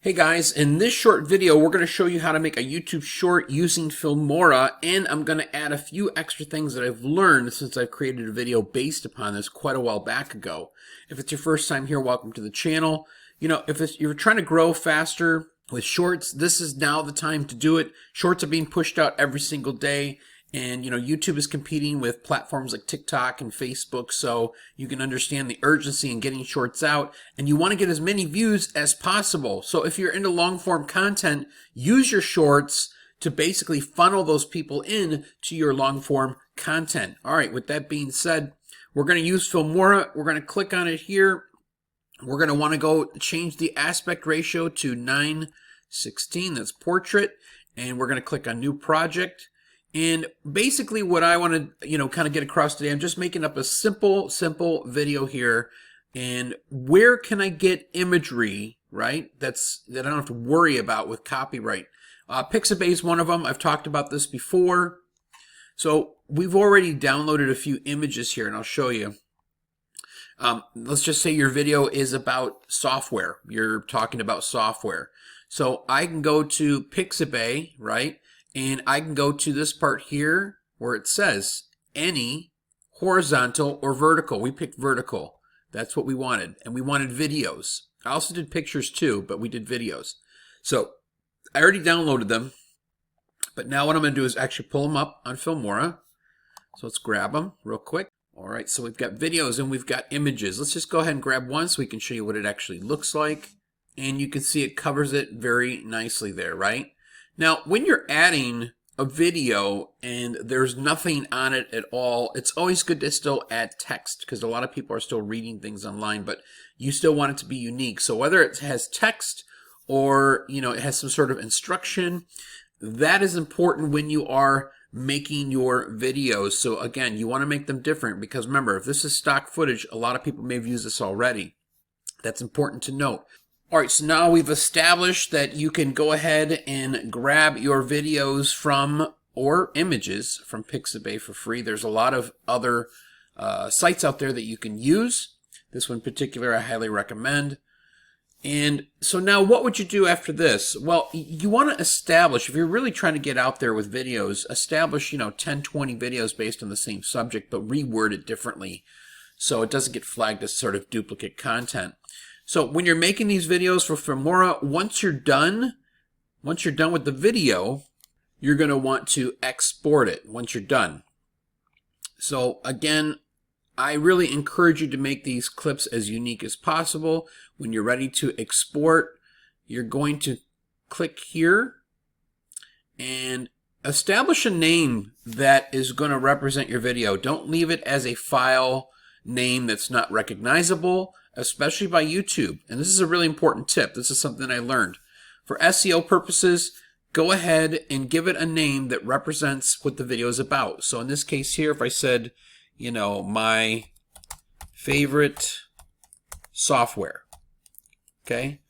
Hey guys, in this short video we're going to show you how to make a YouTube short using Filmora, and I'm going to add a few extra things that I've learned since I've created a video based upon this quite a while back ago. If it's your first time here, welcome to the channel. You know, if you're trying to grow faster with shorts, this is now the time to do it. Shorts are being pushed out every single day. And, you know, YouTube is competing with platforms like TikTok and Facebook, so you can understand the urgency in getting shorts out, and you want to get as many views as possible. So if you're into long-form content, use your shorts to basically funnel those people in to your long-form content. All right, with that being said, we're going to use Filmora. We're going to click on it here. We're going to want to go change the aspect ratio to 9:16. That's portrait. And we're going to click on New Project. And basically what I want to, kind of get across today, I'm just making up a simple video here. And where can I get imagery, right? That I don't have to worry about with copyright. Pixabay is one of them. I've talked about this before. So we've already downloaded a few images here, and I'll show you. Let's just say your video is about software. You're talking about software. So I can go to Pixabay, right? And I can go to this part here where it says any horizontal or vertical. We picked vertical. That's what we wanted. And we wanted videos. I also did pictures too, but we did videos. So I already downloaded them. But now what I'm going to do is actually pull them up on Filmora. So let's grab them real quick. All right, so we've got videos and we've got images. Let's just go ahead and grab one so we can show you what it actually looks like. And you can see it covers it very nicely there, right? Now, when you're adding a video and there's nothing on it at all, it's always good to still add text because a lot of people are still reading things online, but you still want it to be unique. So whether it has text or, it has some sort of instruction, that is important when you are making your videos. So again, you want to make them different because remember, if this is stock footage, a lot of people may have used this already. That's important to note. All right, so now we've established that you can go ahead and grab your videos from or images from Pixabay for free. There's a lot of other sites out there that you can use. This one in particular I highly recommend. And so now what would you do after this? Well, you want to establish, if you're really trying to get out there with videos, establish, 10, 20 videos based on the same subject, but reword it differently so it doesn't get flagged as sort of duplicate content. So when you're making these videos for Filmora, once you're done with the video, you're going to want to export it once you're done. So again, I really encourage you to make these clips as unique as possible. When you're ready to export, you're going to click here and establish a name that is going to represent your video. Don't leave it as a file name that's not recognizable, especially by YouTube. And this is a really important tip. This is something I learned. For SEO purposes, go ahead and give it a name that represents what the video is about. So in this case here, if I said, my favorite software, okay?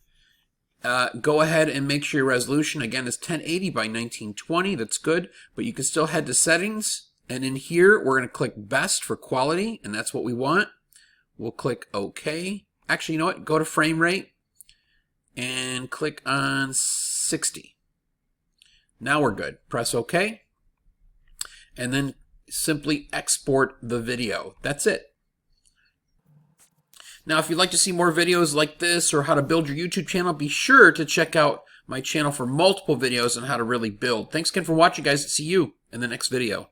Go ahead and make sure your resolution, again, is 1080 by 1920. That's good. But you can still head to settings. And in here, we're going to click best for quality. And that's what we want. We'll click OK. Actually, you know what? Go to frame rate and click on 60. Now we're good. Press OK. And then simply export the video. That's it. Now, if you'd like to see more videos like this or how to build your YouTube channel, be sure to check out my channel for multiple videos on how to really build. Thanks again for watching, guys. See you in the next video.